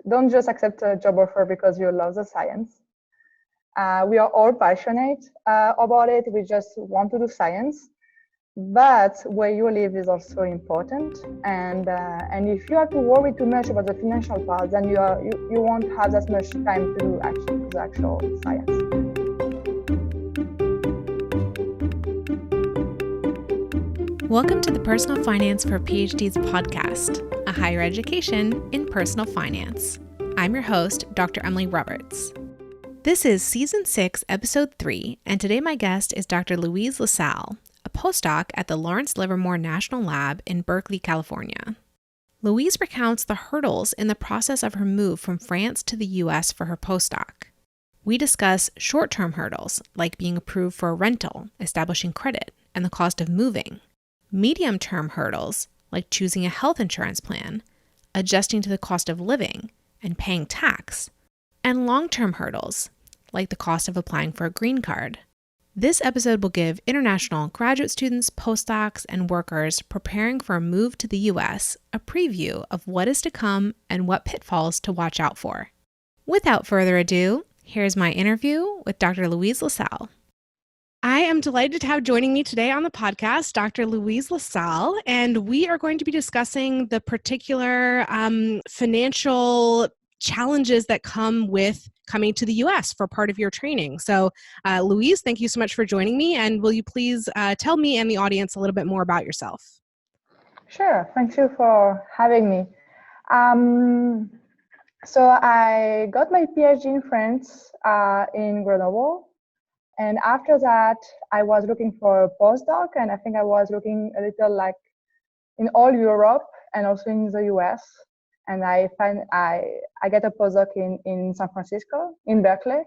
don't just accept a job offer because you love the science. We are all passionate about it. We just want to do science. But where you live is also important, and if you have to worry too much about the financial part, then you won't have that much time to do the actual science. Welcome to the Personal Finance for PhDs podcast, a higher education in personal finance. I'm your host, Dr. Emily Roberts. This is Season 6, Episode 3, and today my guest is Dr. Louise Lassalle, a postdoc at the Lawrence Livermore National Lab in Berkeley, California. Louise recounts the hurdles in the process of her move from France to the U.S. for her postdoc. We discuss short-term hurdles, like being approved for a rental, establishing credit, and the cost of moving. Medium-term hurdles, like choosing a health insurance plan, adjusting to the cost of living, and paying tax. And long-term hurdles, like the cost of applying for a green card. This episode will give international graduate students, postdocs, and workers preparing for a move to the U.S. a preview of what is to come and what pitfalls to watch out for. Without further ado, here's my interview with Dr. Louise Lassalle. I am delighted to have joining me today on the podcast Dr. Louise Lassalle, and we are going to be discussing the particular financial challenges that come with coming to the U.S. for part of your training. So, Louise, thank you so much for joining me. And will you please tell me and the audience a little bit more about yourself? Sure. Thank you for having me. So I got my PhD in France in Grenoble. And after that, I was looking for a postdoc. And I think I was looking a little like in all Europe and also in the US. And I get a postdoc in San Francisco, in Berkeley,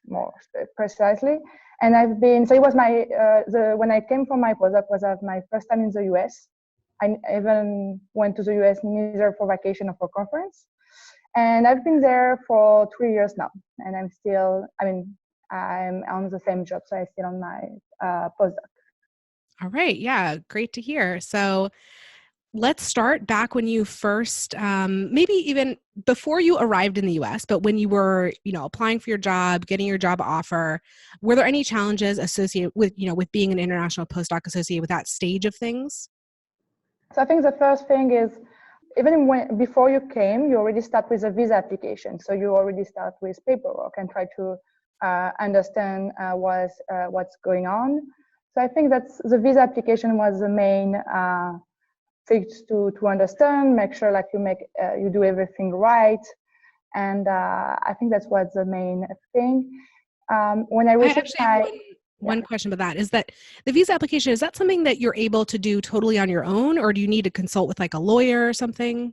more precisely. And so it was when I came for my postdoc was my first time in the US. I even went to the US neither for vacation or for conference. And I've been there for 3 years now. And I'm on the same job, so I'm still on my postdoc. All right. Yeah, great to hear. So let's start back when you first, maybe even before you arrived in the U.S., but when you were, applying for your job, getting your job offer, were there any challenges associated with, with being an international postdoc associated with that stage of things? So I think the first thing is, even before you came, you already start with a visa application. So you already start with paperwork and try to understand what's going on. So I think that the visa application was the main things to understand, make sure like you do everything right, and I think that's what's the main thing. When I received one question about that is that the visa application, is that something that you're able to do totally on your own, or do you need to consult with like a lawyer or something?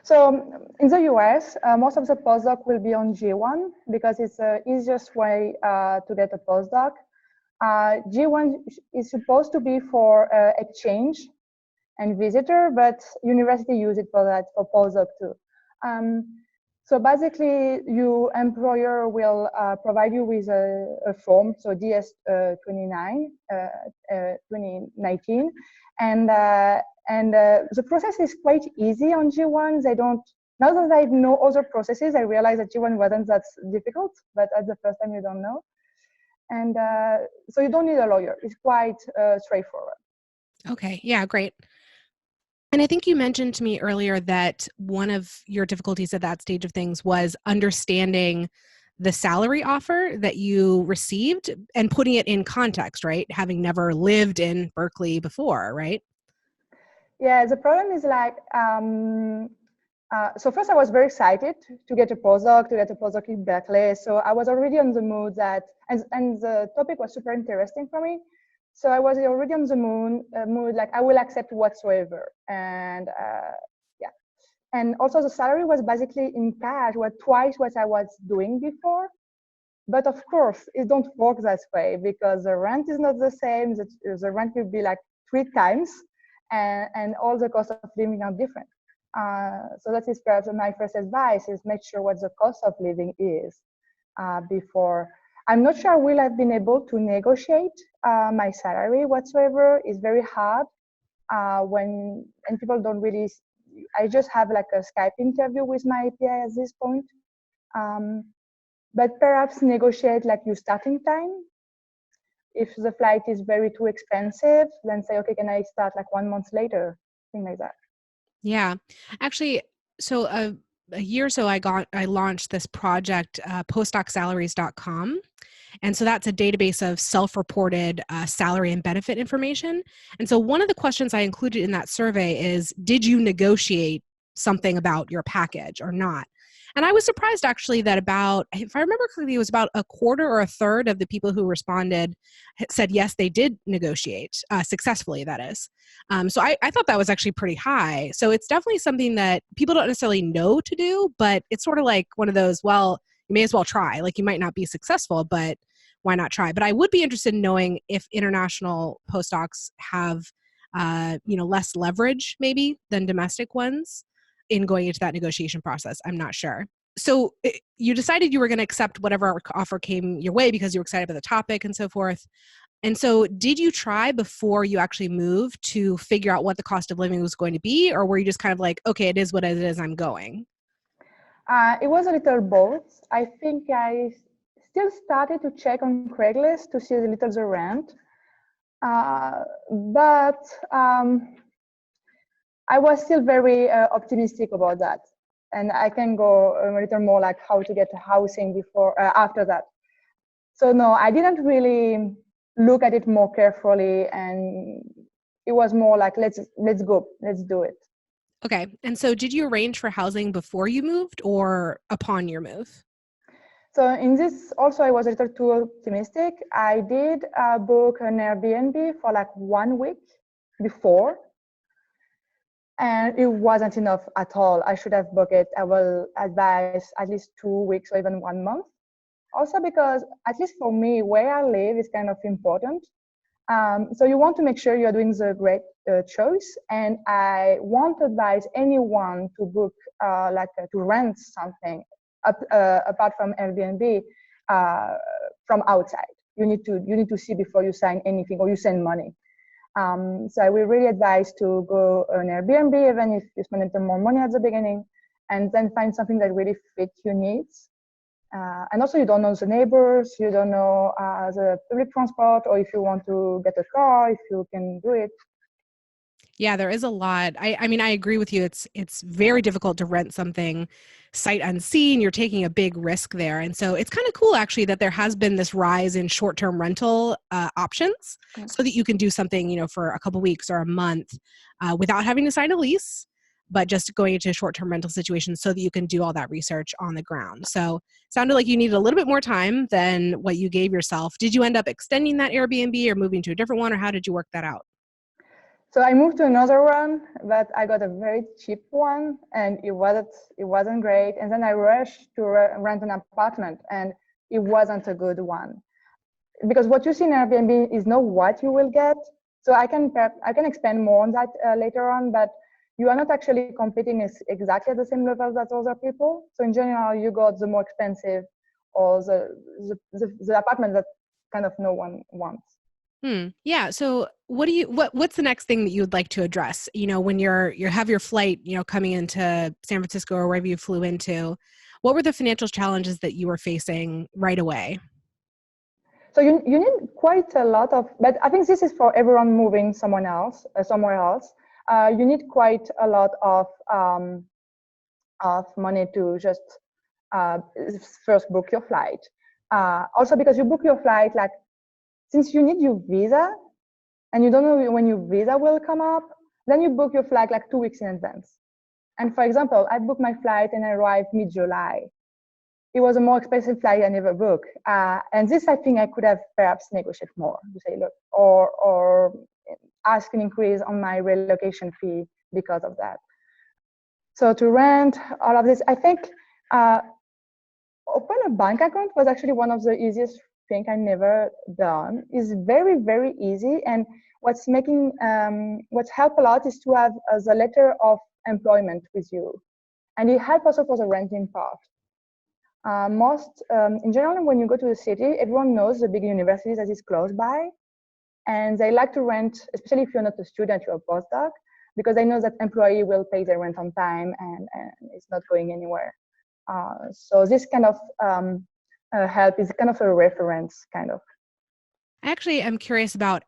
So in the US, most of the postdoc will be on G1 because it's the easiest way to get a postdoc. G1 is supposed to be for exchange and visitor, but university use it for that, for postdoc too. So basically, your employer will provide you with a form, so DS 2019, and the process is quite easy on G1. Now that I know other processes, I realize that G1 wasn't that difficult, but at the first time you don't know. And so you don't need a lawyer. It's quite straightforward. Okay, yeah, great. And I think you mentioned to me earlier that one of your difficulties at that stage of things was understanding the salary offer that you received and putting it in context, right? Having never lived in Berkeley before, right? Yeah, the problem is like, so first I was very excited to get a postdoc in Berkeley. So I was already on the mood and the topic was super interesting for me. So I was already on the mood, like I will accept whatsoever. And and also the salary was basically in cash, twice what I was doing before. But of course, it don't work that way because the rent is not the same. The rent will be like 3 times, and all the costs of living are different. So that is perhaps my first advice: is make sure what the cost of living is before. I'm not sure I will have been able to negotiate my salary whatsoever. It's very hard when people don't really I just have like a Skype interview with my PI at this point. But perhaps negotiate like your starting time. If the flight is very too expensive, then say, okay, can I start like 1 month later? Thing like that. Yeah, actually, so a year or so I launched this project, postdocsalaries.com. And so that's a database of self-reported salary and benefit information. And so one of the questions I included in that survey is, did you negotiate something about your package or not? And I was surprised actually that about, if I remember correctly, it was about a quarter or a third of the people who responded said yes, they did negotiate successfully, that is. So I thought that was actually pretty high. So it's definitely something that people don't necessarily know to do, but it's sort of like one of those, well, you may as well try. Like you might not be successful, but why not try? But I would be interested in knowing if international postdocs have, less leverage maybe than domestic ones in going into that negotiation process. I'm not sure. So you decided you were going to accept whatever offer came your way because you were excited about the topic and so forth. And so did you try before you actually moved to figure out what the cost of living was going to be? Or were you just kind of like, okay, it is what it is, I'm going? It was a little both. I think I still started to check on Craigslist to see a little the rent. But I was still very optimistic about that. And I can go a little more like how to get a housing before, after that. So no, I didn't really look at it more carefully, and it was more like, let's go, let's do it. Okay. And so did you arrange for housing before you moved or upon your move? So in this also, I was a little too optimistic. I did book an Airbnb for like 1 week before. And it wasn't enough at all. I should have booked it. I will advise at least 2 weeks or even 1 month. Also because, at least for me, where I live is kind of important. So you want to make sure you're doing the great choice. And I won't advise anyone to book, to rent something apart from Airbnb from outside. You need to see before you sign anything or you send money. So I will really advise to go on Airbnb, even if you spend a little more money at the beginning, and then find something that really fits your needs. And also, you don't know the neighbors, you don't know the public transport, or if you want to get a car, if you can do it. Yeah, there is a lot. I mean, I agree with you. It's very difficult to rent something sight unseen. You're taking a big risk there. And so it's kind of cool actually that there has been this rise in short-term rental options so that you can do something, for a couple weeks or a month without having to sign a lease, but just going into a short-term rental situation so that you can do all that research on the ground. So it sounded like you needed a little bit more time than what you gave yourself. Did you end up extending that Airbnb or moving to a different one, or how did you work that out? So I moved to another one, but I got a very cheap one, and it wasn't great. And then I rushed to rent an apartment, and it wasn't a good one, because what you see in Airbnb is not what you will get. So I can expand more on that later on, but you are not actually competing exactly at the same level as other people. So in general, you got the more expensive or the apartment that kind of no one wants. Yeah. So what's the next thing that you would like to address? When you have your flight, coming into San Francisco or wherever you flew into, what were the financial challenges that you were facing right away? So you need quite a lot of, but I think this is for everyone moving somewhere else. You need quite a lot of money to just first book your flight. Also because you book your flight, since you need your visa and you don't know when your visa will come up, then you book your flight 2 weeks in advance. And for example, I booked my flight and I arrived mid-July. It was a more expensive flight I never booked. And this, I think I could have perhaps negotiated more to say, look, or ask an increase on my relocation fee because of that. So to rent all of this, I think open a bank account was actually one of the easiest thing I never done. Is very, very easy. And what's helped a lot is to have the letter of employment with you. And it helps also for the renting part. In general, when you go to the city, everyone knows the big universities that is close by. And they like to rent, especially if you're not a student, you're a postdoc, because I know that employee will pay their rent on time and it's not going anywhere. So this kind of help is kind of a reference, kind of. Actually, I'm curious about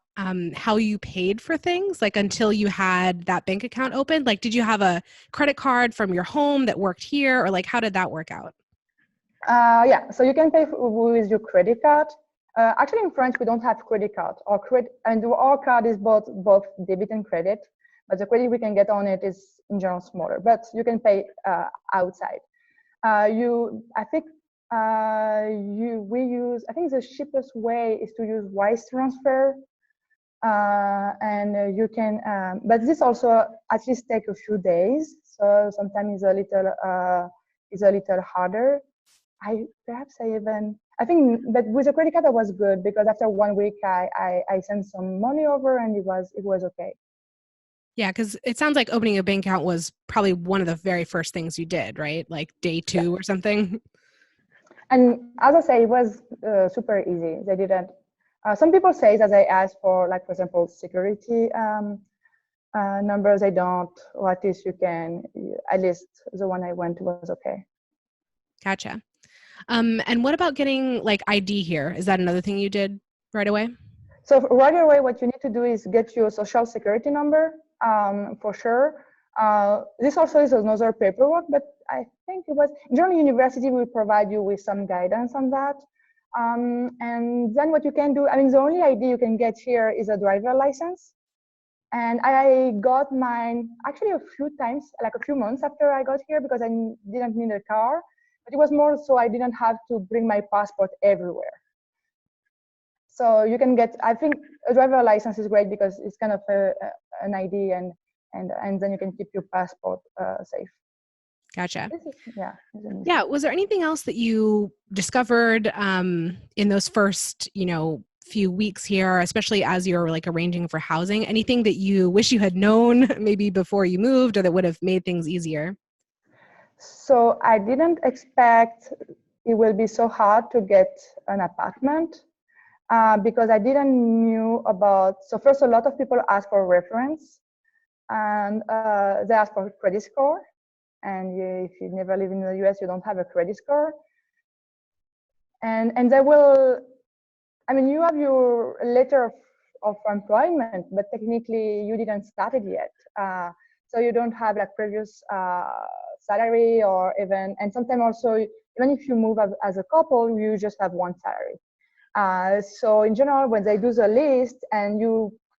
how you paid for things, like until you had that bank account opened. Like, did you have a credit card from your home that worked here, or like, how did that work out? Yeah, so you can pay with your credit card. Actually, in France, we don't have credit card. Our card is both debit and credit, but the credit we can get on it is in general smaller. But you can pay outside. I think the cheapest way is to use wise transfer, and you can. But this also at least take a few days, so sometimes it's a little harder. I think, but with the credit card, that was good because after 1 week, I sent some money over and it was okay. Yeah, because it sounds like opening a bank account was probably one of the very first things you did, right? Like day 2 or something. And as I say, it was super easy. They didn't. Some people say that they asked for, like, for example, security numbers. They don't, or at least you can. At least the one I went to was okay. Gotcha. And what about getting like ID here? Is that another thing you did right away? So right away, what you need to do is get your social security number, for sure. This also is another paperwork, but I think it was, generally university will provide you with some guidance on that. And then what you can do, I mean, the only ID you can get here is a driver license. And I got mine actually a few times, like a few months after I got here, because I didn't need a car. But it was more so I didn't have to bring my passport everywhere. So you can get, I think a driver license is great because it's kind of an ID and then you can keep your passport safe. Gotcha. Yeah. Was there anything else that you discovered in those first, few weeks here, especially as you're like arranging for housing? Anything that you wish you had known maybe before you moved or that would have made things easier? So I didn't expect it will be so hard to get an apartment because I didn't knew about, so first a lot of people ask for reference and they ask for credit score. And if you never live in the US, you don't have a credit score. And they will, I mean, you have your letter of employment, but technically you didn't start it yet. So you don't have like previous salary or even, and sometimes also, even if you move as a couple, you just have one salary. So in general, when they do the list and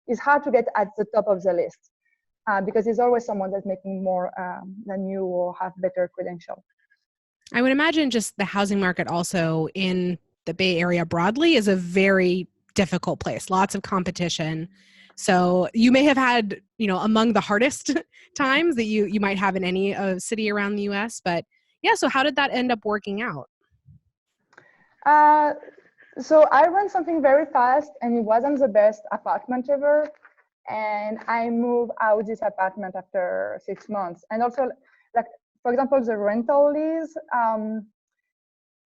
it's hard to get at the top of the list because there's always someone that's making more than you or have better credentials. I would imagine just the housing market also in the Bay Area broadly is a very difficult place, lots of competition. So you may have had, among the hardest times that you might have in any city around the US. But yeah, so how did that end up working out? So I ran something very fast and it wasn't the best apartment ever. And I moved out this apartment after 6 months. And also, like, for example, the rental lease,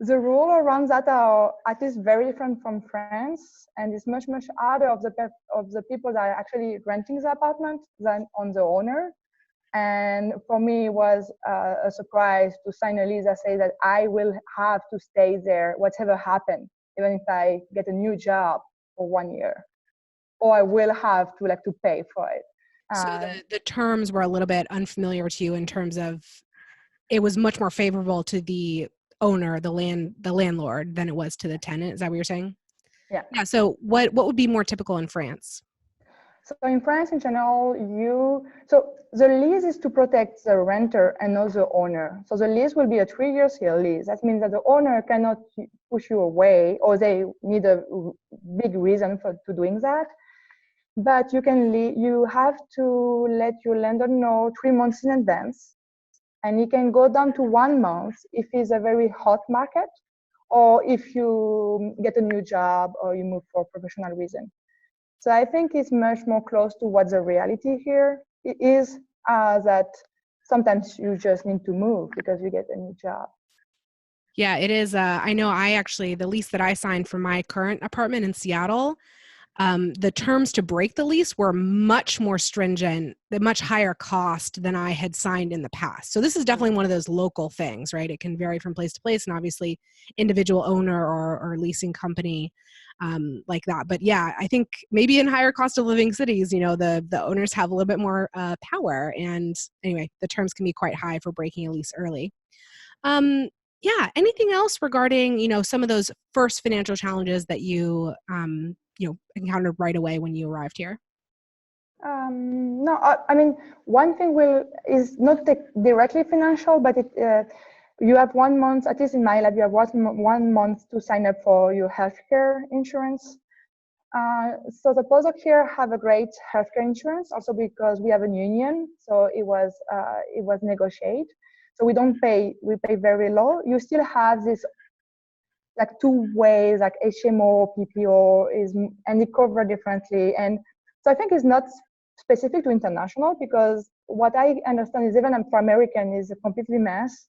the rule around that are at least very different from France, and it's much, much harder of the people that are actually renting the apartment than on the owner. And for me, it was a surprise to sign a lease that says that I will have to stay there, whatever happens, even if I get a new job for 1 year, or I will have to pay for it. So the terms were a little bit unfamiliar to you in terms of it was much more favorable to the owner, the landlord, than it was to the tenant. Is that what you're saying? Yeah. Yeah. So what would be more typical in France? So in France, in general, so the lease is to protect the renter and not the owner. So the lease will be a 3-year lease. That means that the owner cannot push you away, or they need a big reason to doing that. But you have to let your landlord know 3 months in advance. And it can go down to 1 month if it's a very hot market, or if you get a new job or you move for professional reason. So I think it's much more close to what the reality here is, that sometimes you just need to move because you get a new job. Yeah, it is. I know the lease that I signed for my current apartment in Seattle, the terms to break the lease were much more stringent, the much higher cost than I had signed in the past. So this is definitely one of those local things, right? It can vary from place to place, and obviously individual owner or leasing company like that. But yeah, I think maybe in higher cost of living cities, the owners have a little bit more power. And anyway, the terms can be quite high for breaking a lease early. Yeah. Anything else regarding, some of those first financial challenges that you encountered right away when you arrived here? No, I mean, one thing is not directly financial, but you have 1 month, at least in my lab, you have 1 month to sign up for your healthcare insurance. So the postdoc here have a great healthcare insurance, also because we have a union, so it was negotiated. So we don't pay, we pay very low. You still have this like 2 ways, like HMO, PPO and it cover differently. And so I think it's not specific to international, because what I understand is even for American is a completely mess.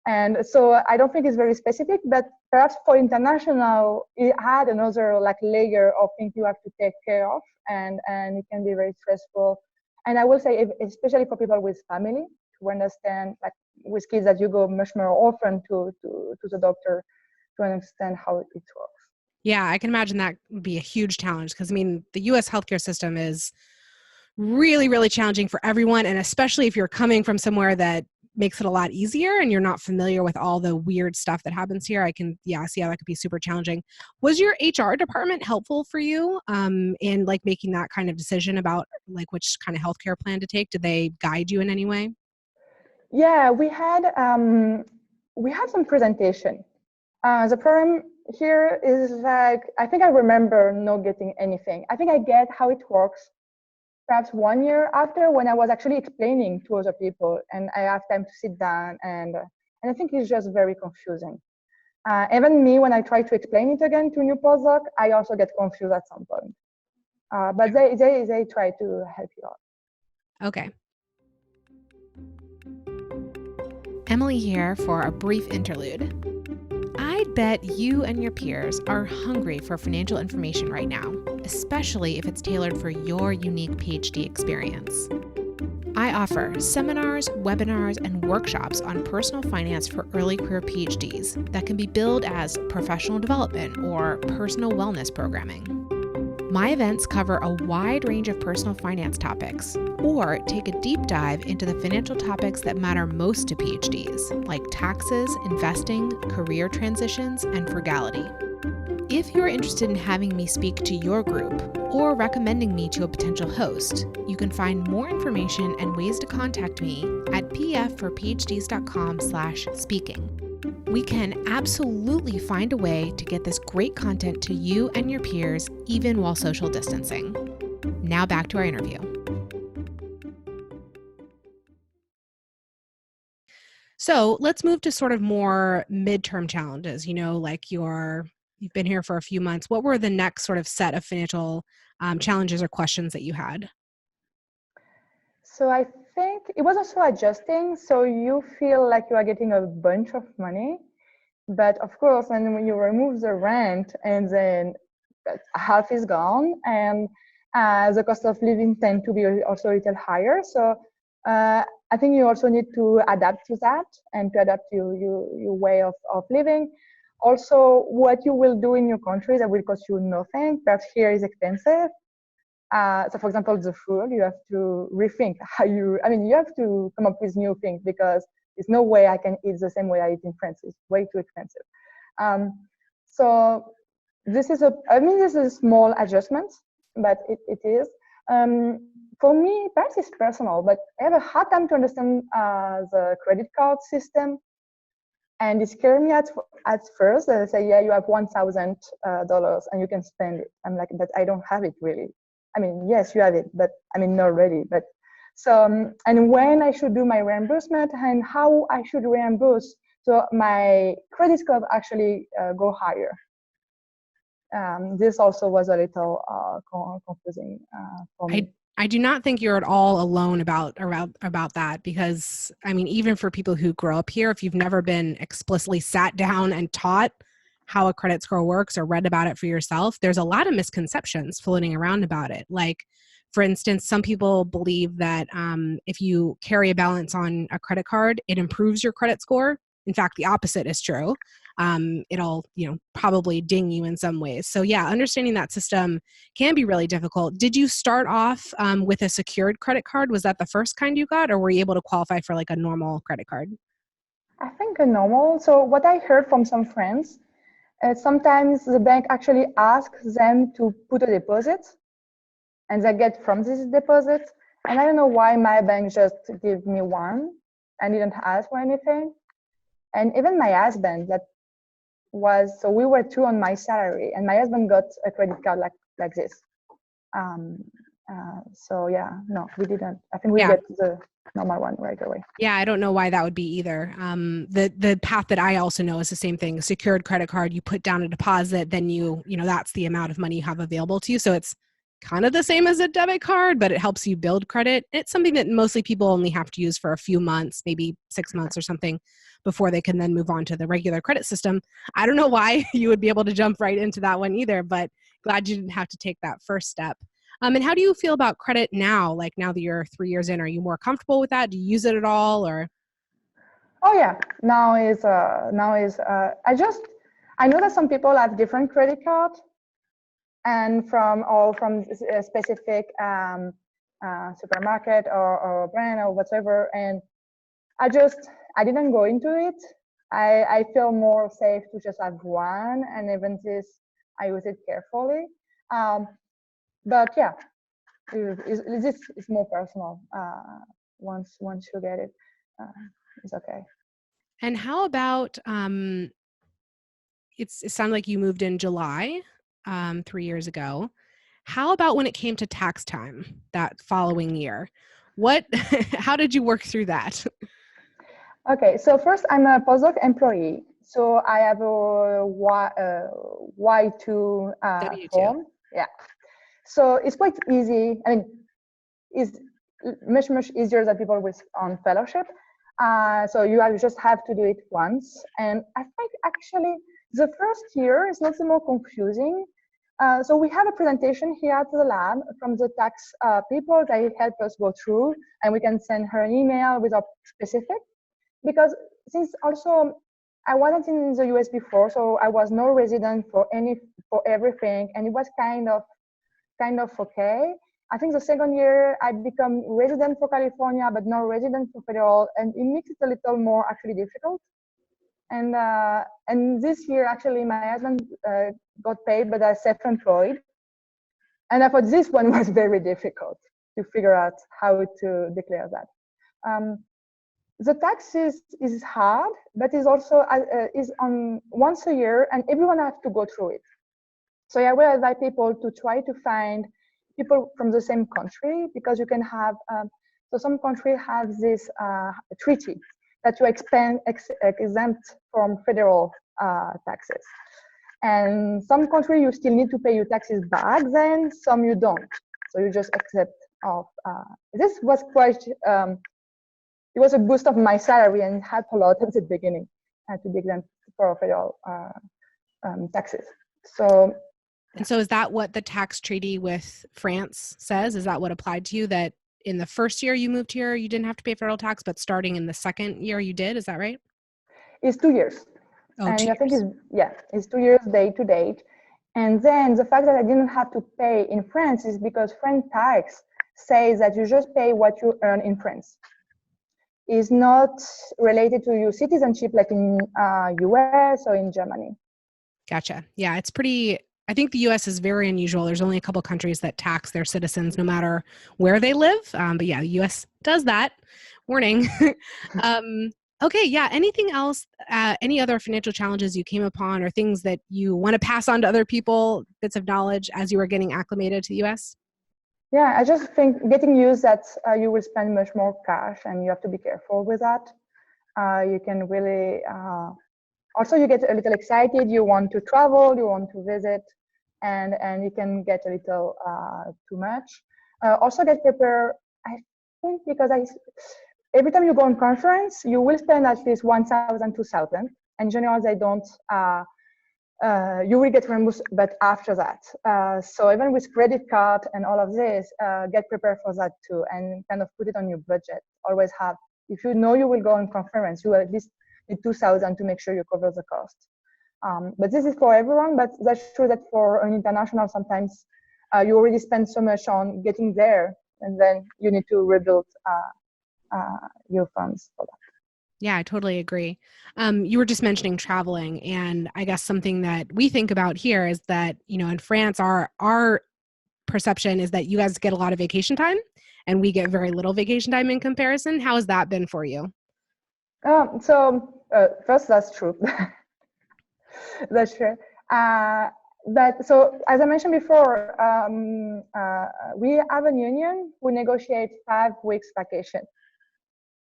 And so I don't think it's very specific, but perhaps for international, it had another like layer of things you have to take care of, and it can be very stressful. And I will say, especially for people with family, to understand, like with kids, that you go much more often to the doctor to understand how it works. Yeah, I can imagine that would be a huge challenge, because the U.S. healthcare system is really, really challenging for everyone, and especially if you're coming from somewhere that makes it a lot easier and you're not familiar with all the weird stuff that happens here. I can see how that could be super challenging. Was your HR department helpful for you in like making that kind of decision about like which kind of healthcare plan to take? Did they guide you in any way? Yeah, we had some presentation. The problem here is like, I think I remember not getting anything. I think I get how it works perhaps 1 year after, when I was actually explaining to other people and I have time to sit down, and I think it's just very confusing. Even me, when I try to explain it again to new postdoc, I also get confused at some point. But they try to help you out. Okay. Emily here for a brief interlude. I bet you and your peers are hungry for financial information right now, especially if it's tailored for your unique PhD experience. I offer seminars, webinars, and workshops on personal finance for early career PhDs that can be billed as professional development or personal wellness programming. My events cover a wide range of personal finance topics, or take a deep dive into the financial topics that matter most to PhDs, like taxes, investing, career transitions, and frugality. If you're interested in having me speak to your group or recommending me to a potential host, you can find more information and ways to contact me at pfforphds.com/speaking. We can absolutely find a way to get this great content to you and your peers, even while social distancing. Now back to our interview. So let's move to sort of more midterm challenges, like you've been here for a few months. What were the next sort of set of financial challenges or questions that you had? So I think it was also adjusting. So you feel like you are getting a bunch of money, but of course, when you remove the rent and then half is gone, and the cost of living tend to be also a little higher. So I think you also need to adapt to that and to adapt to your way of living. Also, what you will do in your country that will cost you nothing, perhaps here is expensive. So for example, the food, you have to rethink how you have to come up with new things, because there's no way I can eat the same way I eat in France. It's way too expensive. So this is a small adjustment, but it is. For me, perhaps it's personal, but I have a hard time to understand the credit card system. And it scared me at first. They say, yeah, you have $1,000 and you can spend it. I'm like, but I don't have it really. I mean, yes, you have it, but not really. But so, and when I should do my reimbursement and how I should reimburse, so my credit card actually go higher. This also was a little confusing for me. I do not think you're at all alone about that, because even for people who grow up here, if you've never been explicitly sat down and taught how a credit score works or read about it for yourself, there's a lot of misconceptions floating around about it. Like, for instance, some people believe that if you carry a balance on a credit card, it improves your credit score. In fact, the opposite is true. It'll, probably ding you in some ways. So yeah, understanding that system can be really difficult. Did you start off with a secured credit card? Was that the first kind you got, or were you able to qualify for like a normal credit card? I think a normal. So what I heard from some friends, sometimes the bank actually asks them to put a deposit, and they get from this deposit. And I don't know why my bank just gave me one and didn't ask for anything. And even my husband, so we were two on my salary, and my husband got a credit card like this. So yeah, no, we didn't. I think we get the normal one right away. Yeah, I don't know why that would be either. The path that I also know is the same thing. A secured credit card, you put down a deposit, then that's the amount of money you have available to you. So it's kind of the same as a debit card, but it helps you build credit. It's something that mostly people only have to use for a few months, maybe 6 months or something, before they can then move on to the regular credit system. I don't know why you would be able to jump right into that one either, but glad you didn't have to take that first step. And how do you feel about credit now? Like now that you're 3 years in, are you more comfortable with that? Do you use it at all, or? Oh yeah, I know that some people have different credit cards, and from a specific supermarket or brand or whatever, and I didn't go into it. I feel more safe to just have one, and even this I use it carefully. But yeah, this is more personal. Once you get it, it's okay. And how about it sounded like you moved in July 3 years ago. How about when it came to tax time that following year? How did you work through that? Okay, so first I'm a postdoc employee. So I have a Y2 form. Yeah. So it's quite easy. I mean, it's much easier than people on fellowship. So you just have to do it once. And I think actually the first year is not the more confusing. So we have a presentation here at the lab from the tax people. They help us go through, and we can send her an email with our specific. Because since also I wasn't in the US before, so I was no resident for everything, and it was kind of okay. I think the second year I become resident for California, but not resident for federal, and it makes it a little more actually difficult. And this year actually my husband got paid, but as self-employed, and I thought this one was very difficult to figure out how to declare that. The tax is hard, but is also is on once a year, and everyone has to go through it. So I will advise people to try to find people from the same country, because you can have, so some countries have this treaty that you exempt from federal taxes. And some countries you still need to pay your taxes back then, some you don't. So you just accept of, this was quite, it was a boost of my salary and helped a lot at the beginning to be exempt for federal taxes. So is that what the tax treaty with France says? Is that what applied to you, that in the first year you moved here, you didn't have to pay federal tax, but starting in the second year you did? Is that right? It's 2 years. Oh, and 2 I think years. it's 2 years date to date. And then the fact that I didn't have to pay in France is because French tax says that you just pay what you earn in France. Is not related to your citizenship like in US or in Germany. Gotcha. Yeah, it's pretty, I think the US is very unusual. There's only a couple countries that tax their citizens no matter where they live. But yeah, the US does that. Warning. Okay, yeah, anything else, any other financial challenges you came upon or things that you want to pass on to other people, bits of knowledge as you were getting acclimated to the US? Yeah, I just think getting used that you will spend much more cash, and you have to be careful with that. You can really, also you get a little excited, you want to travel, you want to visit, and you can get a little too much. Also get prepared, I think, because every time you go on conference, you will spend at least 1,000, 2,000. And in general, they don't you will get reimbursed, but after that. So even with credit card and all of this, get prepared for that too, and kind of put it on your budget. Always have, if you know you will go on conference, you at least need 2,000 to make sure you cover the cost. But this is for everyone, but that's true that for an international, sometimes you already spend so much on getting there, and then you need to rebuild your funds for that. Yeah, I totally agree. You were just mentioning traveling, and I guess something that we think about here is that, in France, our perception is that you guys get a lot of vacation time and we get very little vacation time in comparison. How has that been for you? First, that's true. That's true. But so, as I mentioned before, we have a union who negotiates 5 weeks vacation.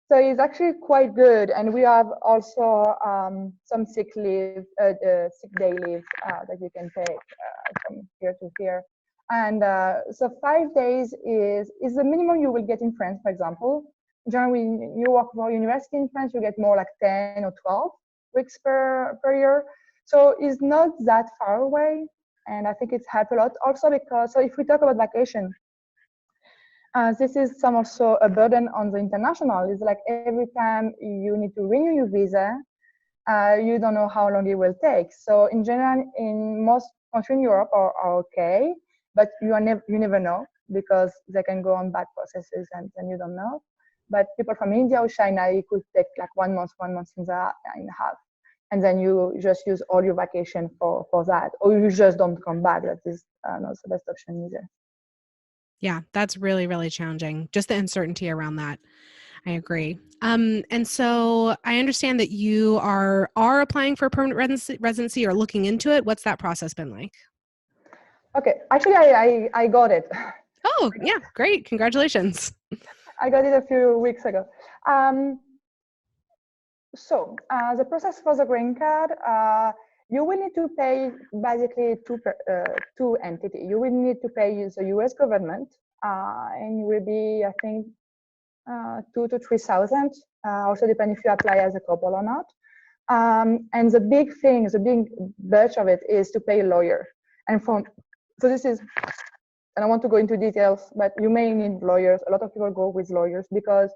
So it's actually quite good, and we have also some sick leave, sick day leave that you can take from here to here. And so 5 days is the minimum you will get in France, for example. Generally, when you work for university in France, you get more like 10 or 12 weeks per year. So it's not that far away, and I think it's helped a lot. Also because, so if we talk about vacation, this is also a burden on the international. It's like every time you need to renew your visa, you don't know how long it will take. So in general, in most countries in Europe are okay, but you never know, because they can go on back processes and you don't know. But people from India or China, it could take like 1 month and a half. And then you just use all your vacation for that, or you just don't come back. That is not the best option either. Yeah, that's really, really challenging. Just the uncertainty around that. I agree. And so I understand that you are applying for a permanent residency or looking into it. What's that process been like? Okay, actually, I got it. Oh, yeah, great. Congratulations. I got it a few weeks ago. So the process for the green card, you will need to pay basically two entities. You will need to pay the U.S. government, and it will be, I think, 2,000 to 3,000. Also depends if you apply as a couple or not. And the big batch of it is to pay a lawyer. And so this is, and I want to go into details, but you may need lawyers. A lot of people go with lawyers because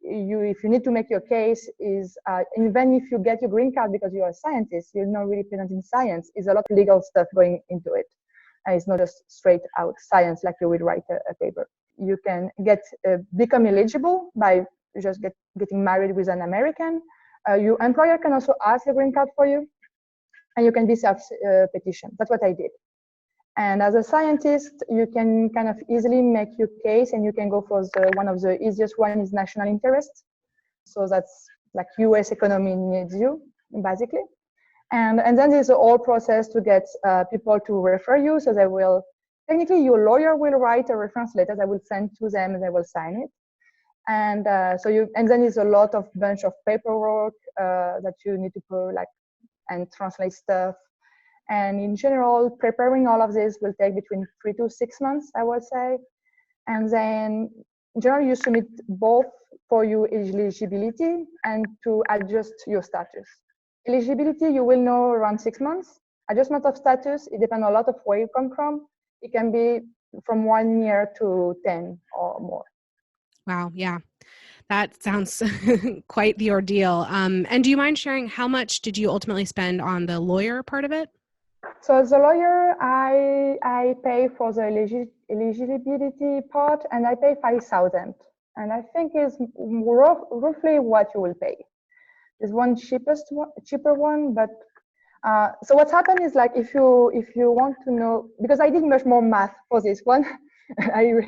if you need to make your case even if you get your green card because you're a scientist, you're not really presenting science, is a lot of legal stuff going into it. And it's not just straight out science like you would write a paper. You can become eligible by just getting married with an American. Your employer can also ask a green card for you, and you can be self-petition. That's what I did. And as a scientist, you can kind of easily make your case, and you can go for one of the easiest one is national interest. So that's like US economy needs you, basically. And then there's a whole process to get people to refer you. So technically your lawyer will write a reference letter that will send to them and they will sign it. And and then there's a lot of bunch of paperwork that you need to put and translate stuff. And in general, preparing all of this will take between 3 to 6 months, I would say. And then in general, you submit both for your eligibility and to adjust your status. Eligibility, you will know around 6 months. Adjustment of status, it depends a lot of where you come from. It can be from 1 year to 10 or more. Wow, yeah. That sounds quite the ordeal. And do you mind sharing how much did you ultimately spend on the lawyer part of it? So the lawyer, I pay for the eligibility part, and I pay 5,000. And I think is roughly what you will pay. There's one cheaper one, but so what's happened is like if you want to know, because I did much more math for this one, I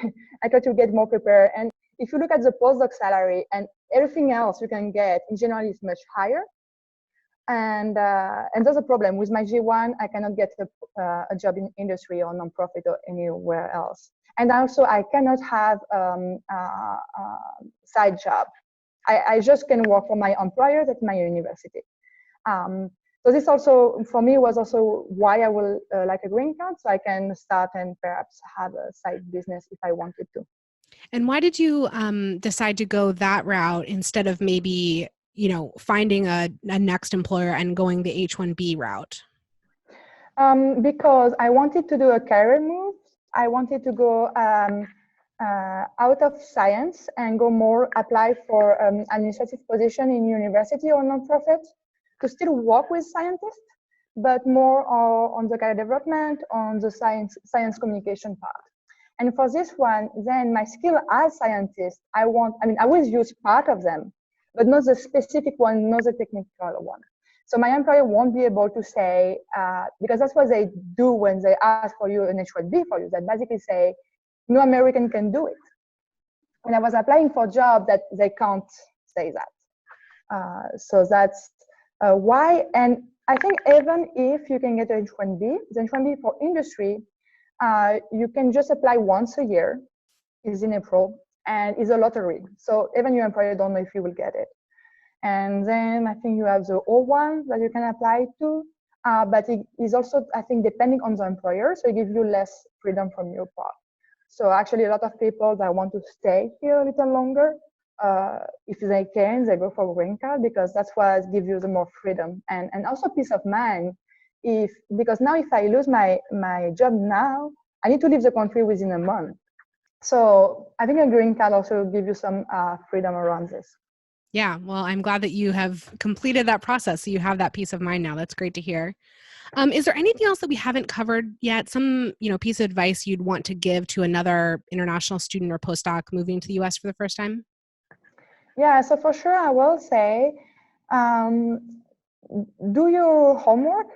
try to get more prepared. And if you look at the postdoc salary and everything else you can get, in general, is much higher. And there's a problem with my G1. I cannot get a job in industry or nonprofit or anywhere else. And also, I cannot have a side job. I just can work for my employers at my university. So this also, for me, was also why I will like a green card, so I can start and perhaps have a side business if I wanted to. And why did you decide to go that route instead of maybe finding a next employer and going the H-1B route? Because I wanted to do a career move. I wanted to go out of science and go more apply for administrative position in university or nonprofit to still work with scientists, but more on the career development, on the science communication part. And for this one, then my skill as scientist, I will use part of them, but not the specific one, not the technical one. So my employer won't be able to say, because that's what they do when they ask for you an H-1B for you, they basically say, no American can do it. When I was applying for jobs that they can't say that. So that's why, and I think even if you can get an H-1B, the H-1B for industry, you can just apply once a year, is in April, and is a lottery. So even your employer don't know if you will get it. And then I think you have the O1 that you can apply to, but it is also, I think, depending on the employer, so it gives you less freedom from your part. So actually a lot of people that want to stay here a little longer, if they can, they go for a green card because that's what gives you the more freedom and also peace of mind. Because now if I lose my job now, I need to leave the country within a month. So I think a green card also gives you some freedom around this. Yeah, well, I'm glad that you have completed that process. So you have that peace of mind now. That's great to hear. Is there anything else that we haven't covered yet? Some, piece of advice you'd want to give to another international student or postdoc moving to the US for the first time? Yeah, so for sure, I will say, do your homework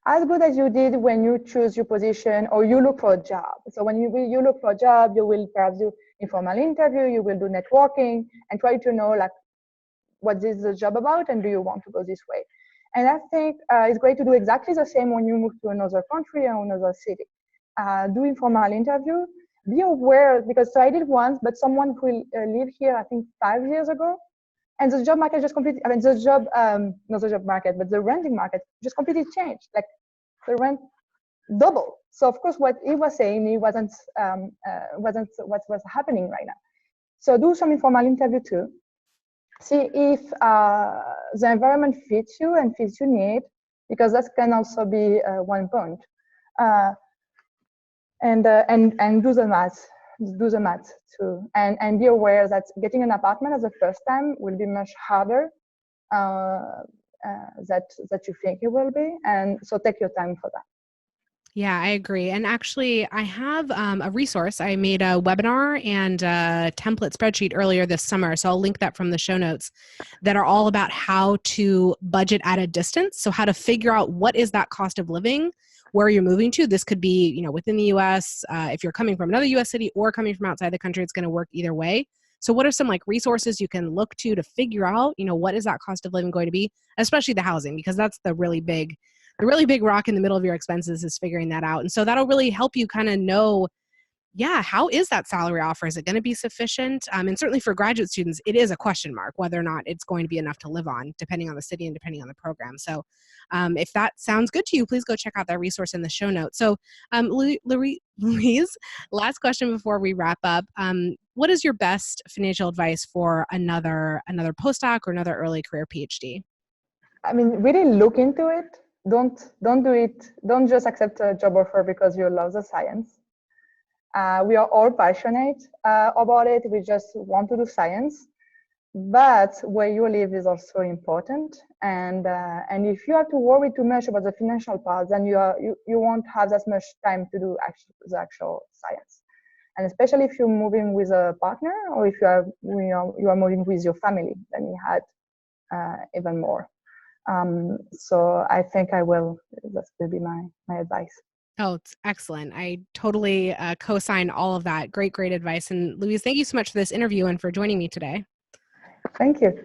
as good as you did when you choose your position or you look for a job. So when you look for a job, you will perhaps do informal interview, you will do networking and try to know what is the job about and do you want to go this way. And I think it's great to do exactly the same when you move to another country or another city. Do informal interview. Be aware, because so I did once, but someone who lived here, I think 5 years ago, and the job market just completely, not the job market, but the renting market just completely changed. Like the rent doubled. So of course, what he was saying, it wasn't what was happening right now. So do some informal interview too. See if the environment fits you and fits your need, because that can also be one point. And do the math too, and be aware that getting an apartment as a first time will be much harder that you think it will be, and so take your time for that. Yeah, I agree. And actually, I have a resource. I made a webinar and a template spreadsheet earlier this summer. So I'll link that from the show notes that are all about how to budget at a distance. So how to figure out what is that cost of living, where you're moving to. This could be, within the US. If you're coming from another US city or coming from outside the country, it's going to work either way. So what are some resources you can look to figure out, what is that cost of living going to be, especially the housing, because that's the really big rock in the middle of your expenses is figuring that out. And so that'll really help you kind of know, how is that salary offer? Is it going to be sufficient? And certainly for graduate students, it is a question mark whether or not it's going to be enough to live on, depending on the city and depending on the program. So if that sounds good to you, please go check out that resource in the show notes. So Louise, last question before we wrap up. What is your best financial advice for another postdoc or another early career PhD? Really look into it. Don't do it. Don't just accept a job offer because you love the science. We are all passionate about it. We just want to do science, but where you live is also important. And if you have to worry too much about the financial part, then you won't have that much time to do the actual science. And especially if you're moving with a partner, or if you are moving with your family, then you had even more. So I think that will be my advice. Oh, it's excellent. I totally co-sign all of that. Great advice. And Louise, thank you so much for this interview and for joining me today. Thank you.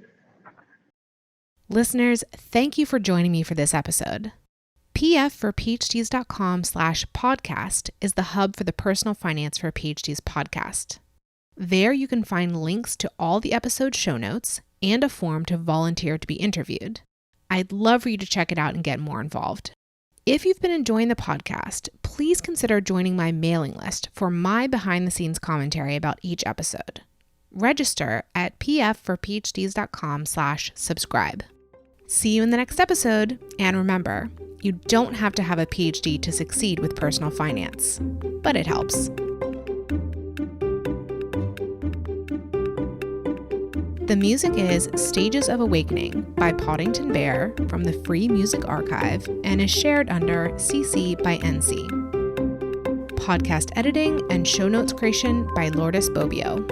Listeners, thank you for joining me for this episode. pfforphds.com/podcast is the hub for the Personal Finance for PhDs podcast. There you can find links to all the episode show notes and a form to volunteer to be interviewed. I'd love for you to check it out and get more involved. If you've been enjoying the podcast, please consider joining my mailing list for my behind-the-scenes commentary about each episode. register at pfforphds.com/subscribe. See you in the next episode, and remember, you don't have to have a PhD to succeed with personal finance, but it helps. The music is Stages of Awakening by Poddington Bear from the Free Music Archive and is shared under CC by NC. Podcast editing and show notes creation by Lourdes Bobbio.